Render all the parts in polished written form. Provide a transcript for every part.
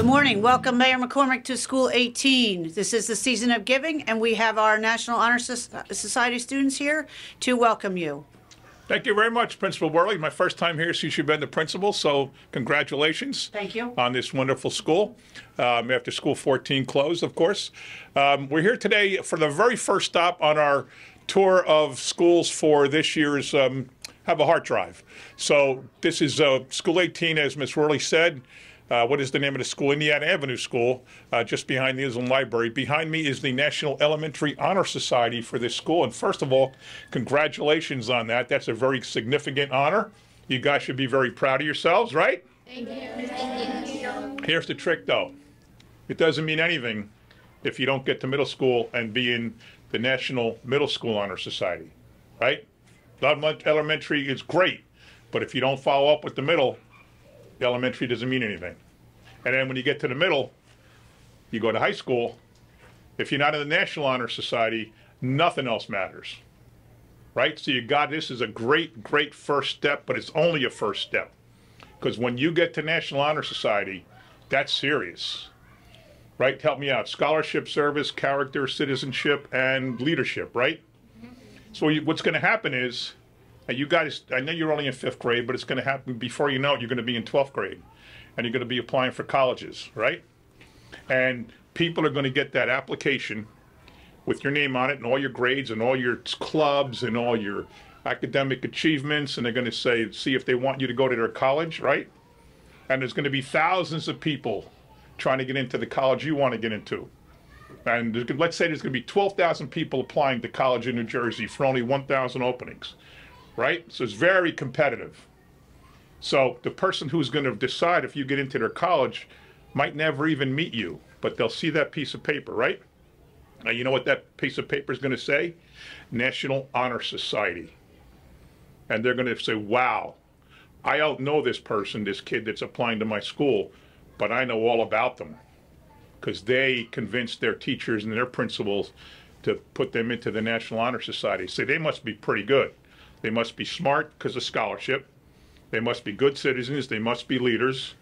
Good morning. Welcome, Mayor McCormick, to School 18. This is the season of giving, and we have our National Honor Society students here to welcome you. Thank you very much, Principal Worley. My first time here since you've been the principal, so congratulations. Thank you. On this wonderful school. After School 14 closed, of course. We're here today for the very first stop on our tour of schools for this year's Have a Heart Drive. So this is School 18, as Ms. Worley said. What is the name of the school? Indiana Avenue School, just behind the Islam Library. Behind me is the National Elementary Honor Society for this school. And first of all, congratulations on that. That's a very significant honor. You guys should be very proud of yourselves, right? Thank you. Thank you. Here's the trick, though. It doesn't mean anything if you don't get to middle school and be in the National Middle School Honor Society, right? Elementary is great, but if you don't follow up with the middle, the elementary doesn't mean anything. And then when you get to the middle, you go to high school. If you're not in the National Honor Society, nothing else matters, right? So you got this is a great, great first step, but it's only a first step. Because when you get to National Honor Society, that's serious, right? Help me out. Scholarship, service, character, citizenship, and leadership, right? So what's going to happen is, you guys, I know you're only in 5th grade, but it's going to happen before you know it, you're going to be in 12th grade. And you're going to be applying for colleges, right? And people are going to get that application with your name on it and all your grades and all your clubs and all your academic achievements. And they're going to see if they want you to go to their college, right? And there's going to be thousands of people trying to get into the college you want to get into. And let's say there's going to be 12,000 people applying to college in New Jersey for only 1,000 openings. Right? So it's very competitive. So the person who's going to decide if you get into their college might never even meet you, but they'll see that piece of paper, right? Now, you know what that piece of paper is going to say? National Honor Society. And they're going to say, wow, I don't know this person, this kid that's applying to my school, but I know all about them because they convinced their teachers and their principals to put them into the National Honor Society. So they must be pretty good. They must be smart because of scholarship. They must be good citizens. They must be leaders.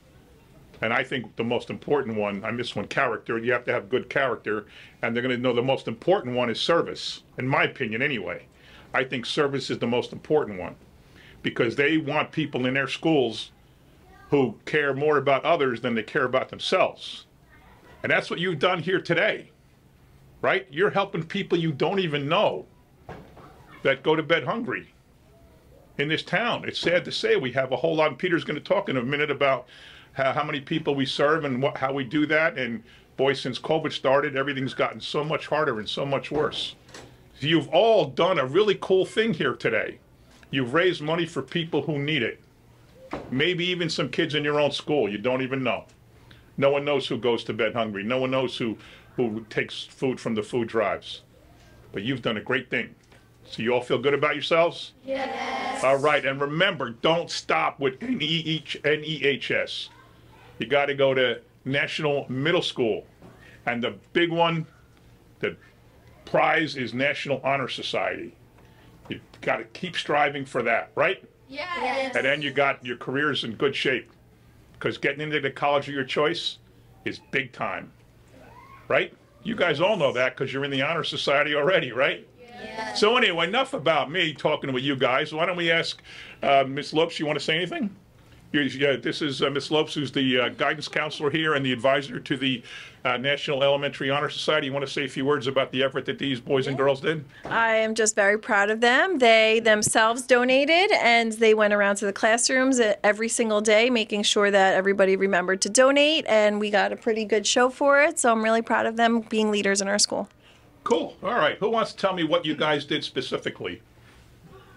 And I think the most important one, I missed one, character. You have to have good character. And they're going to know the most important one is service, in my opinion anyway. I think service is the most important one because they want people in their schools who care more about others than they care about themselves. And that's what you've done here today, right? You're helping people you don't even know that go to bed hungry. In this town, it's sad to say we have a whole lot, and Peter's going to talk in a minute about how many people we serve and how we do that. And boy, since COVID started, everything's gotten so much harder and so much worse. You've all done a really cool thing here today. You've raised money for people who need it. Maybe even some kids in your own school you don't even know. No one knows who goes to bed hungry. No one knows who takes food from the food drives. But you've done a great thing. So you all feel good about yourselves? Yes. All right, and remember, don't stop with NEHS. You got to go to National Middle School. And the big one, the prize is National Honor Society. You got to keep striving for that, right? Yes. And then you got your careers in good shape. Because getting into the college of your choice is big time, right? You guys all know that because you're in the Honor Society already, right? Yes. So anyway, enough about me talking with you guys. Why don't we ask Ms. Lopes, you want to say anything? Yeah, this is Ms. Lopes, who's the guidance counselor here and the advisor to the National Elementary Honor Society. You want to say a few words about the effort that these boys and girls did? I am just very proud of them. They themselves donated, and they went around to the classrooms every single day, making sure that everybody remembered to donate, and we got a pretty good show for it. So I'm really proud of them being leaders in our school. Cool. All right. Who wants to tell me what you guys did specifically?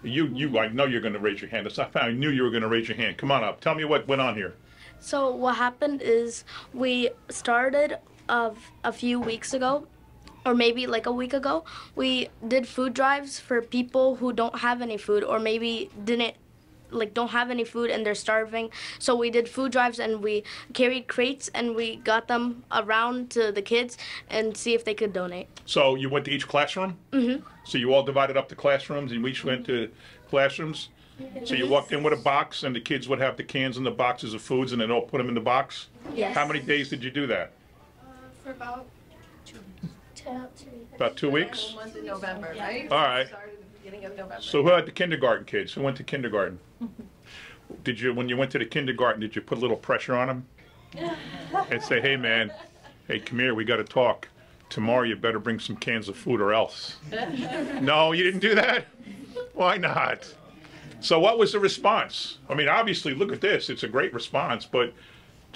I know you're going to raise your hand. I knew you were going to raise your hand. Come on up. Tell me what went on here. So what happened is we started a few weeks ago, or maybe like a week ago. We did food drives for people who don't have any food, or maybe don't have any food and they're starving. So we did food drives and we carried crates and we got them around to the kids and see if they could donate. So you went to each classroom? Mm-hmm. So you all divided up the classrooms and we each went to classrooms? So you walked in with a box, and the kids would have the cans and the boxes of foods, and then all put them in the box? Yes. How many days did you do that? For about About 2 weeks? Month in November, right? All right. Started at the beginning of November. So who had the kindergarten kids? Who went to kindergarten? Did you, when you went to the kindergarten, did you put a little pressure on them? And say, hey man, hey, come here, we gotta talk. Tomorrow you better bring some cans of food or else. No, you didn't do that? Why not? So what was the response? I mean, obviously, look at this, it's a great response, but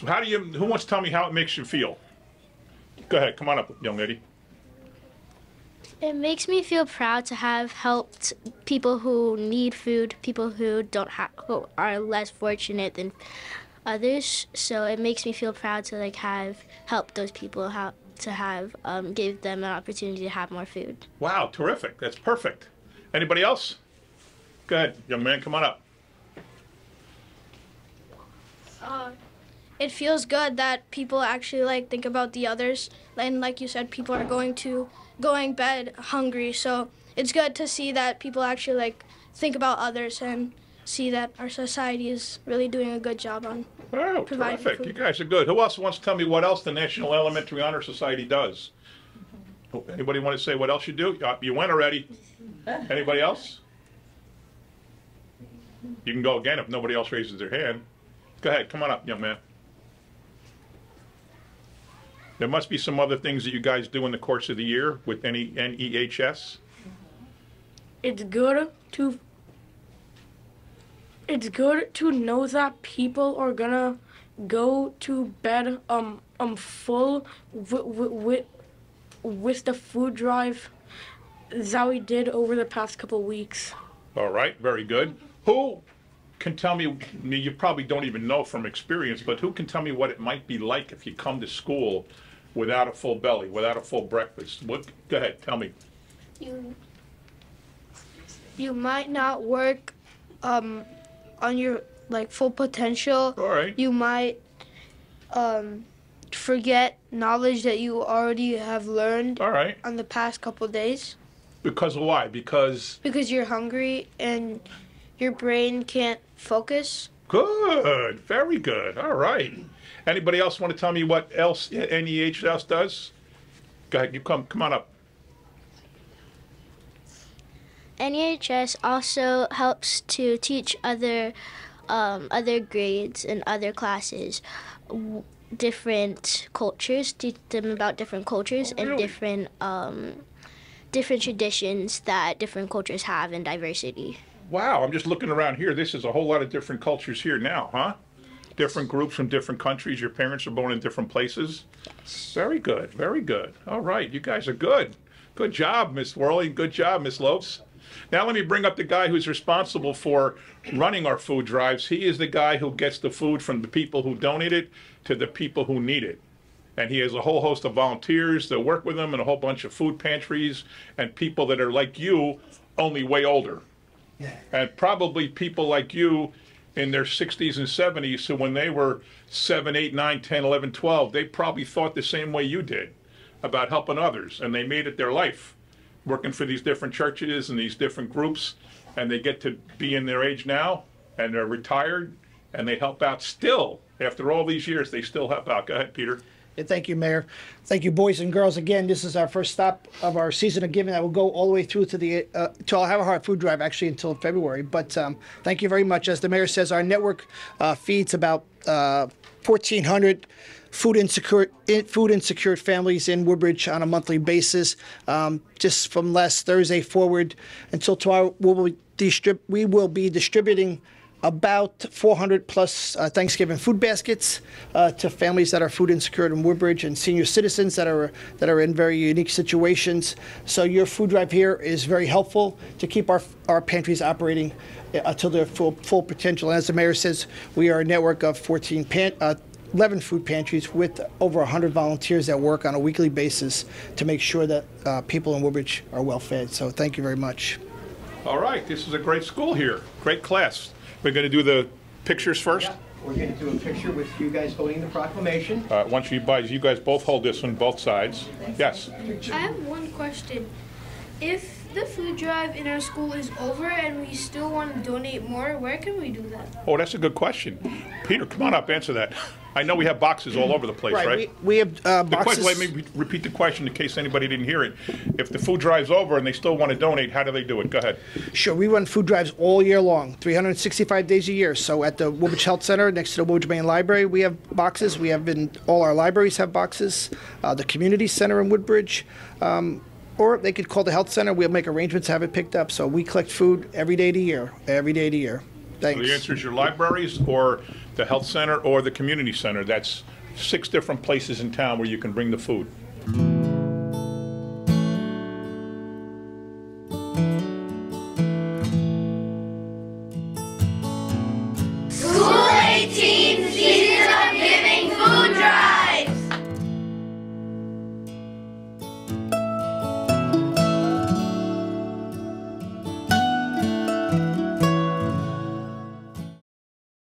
how do you, who wants to tell me how it makes you feel? Go ahead, come on up, young lady. It makes me feel proud to have helped people who need food, people who don't have, who are less fortunate than others. So it makes me feel proud to like have helped those people, give them an opportunity to have more food. Wow, terrific, that's perfect. Anybody else? Go ahead, young man, come on up. It feels good that people actually like think about the others, and like you said, people are going bed hungry. So it's good to see that people actually like think about others and see that our society is really doing a good job on. Oh, providing terrific, food. you guys are good. Who else wants to tell me what else the National Elementary Honor Society does? Oh, anybody want to say what else you do? You went already. Anybody else? You can go again if nobody else raises their hand. Go ahead, come on up, young man. There must be some other things that you guys do in the course of the year with any NEHS. It's good to know that people are gonna go to bed full with the food drive that we did over the past couple weeks. All right, very good. Who can tell me, you probably don't even know from experience, but who can tell me what it might be like if you come to school without a full belly, without a full breakfast? What? Go ahead, tell me. You might not work on your like full potential. All right. You might forget knowledge that you already have learned All right. on the past couple days Because of why? Because because you're hungry and your brain can't focus. good, very good. All right. Anybody else want to tell me what else NEHS does? Go ahead, you come on up. NEHS also helps to teach other grades and other classes different cultures, teach them about different cultures and really? different traditions that different cultures have and diversity. Wow, I'm just looking around here. This is a whole lot of different cultures here now, huh? Different groups from different countries. Your parents are born in different places. Yes. Very good, very good. All right, you guys are good. Good job, Miss Worley. Good job, Miss Lopes. Now let me bring up the guy who's responsible for running our food drives. He is the guy who gets the food from the people who donate it to the people who need it. And he has a whole host of volunteers that work with him and a whole bunch of food pantries and people that are like you, only way older. And probably people like you in their 60s and 70s, so when they were 7, 8, 9, 10, 11, 12, they probably thought the same way you did about helping others, and they made it their life, working for these different churches and these different groups, and they get to be in their age now, and they're retired, and they help out still. After all these years, they still help out. Go ahead, Peter. Yeah, thank you, Mayor. Thank you, boys and girls. Again, this is our first stop of our season of giving that will go all the way through to the to I'll Have a Heart food drive actually until February. But thank you very much. As the mayor says, our network feeds about 1,400 food insecure families in Woodbridge on a monthly basis. Just from last Thursday forward until tomorrow, we will be distributing about 400 plus Thanksgiving food baskets to families that are food insecure in Woodbridge and senior citizens that are in very unique situations. So your food drive here is very helpful to keep our pantries operating to their full potential. And as the mayor says, we are a network of 11 food pantries with over 100 volunteers that work on a weekly basis to make sure that people in Woodbridge are well fed. So thank you very much. All right, this is a great school here. Great class. We're going to do the pictures first? Yeah, we're going to do a picture with you guys holding the proclamation. Once you guys both hold this on both sides. Yes? I have one question. If the food drive in our school is over and we still want to donate more, where can we do that? Oh, that's a good question. Peter, come on up, answer that. I know we have boxes all over the place, right? We have The boxes. question, let me repeat the question in case anybody didn't hear it. If the food drive's over and they still want to donate, how do they do it? Go ahead. Sure, we run food drives all year long, 365 days a year. So at the Woolwich Health Center, next to the Woolwich Main Library, we have boxes. We have all our libraries have boxes. The Community Center in Woodbridge. Or they could call the health center. We'll make arrangements to have it picked up. So we collect food every day of the year. Every day of the year. Thanks. So the answer is your libraries or the health center or the community center. That's 6 different places in town where you can bring the food.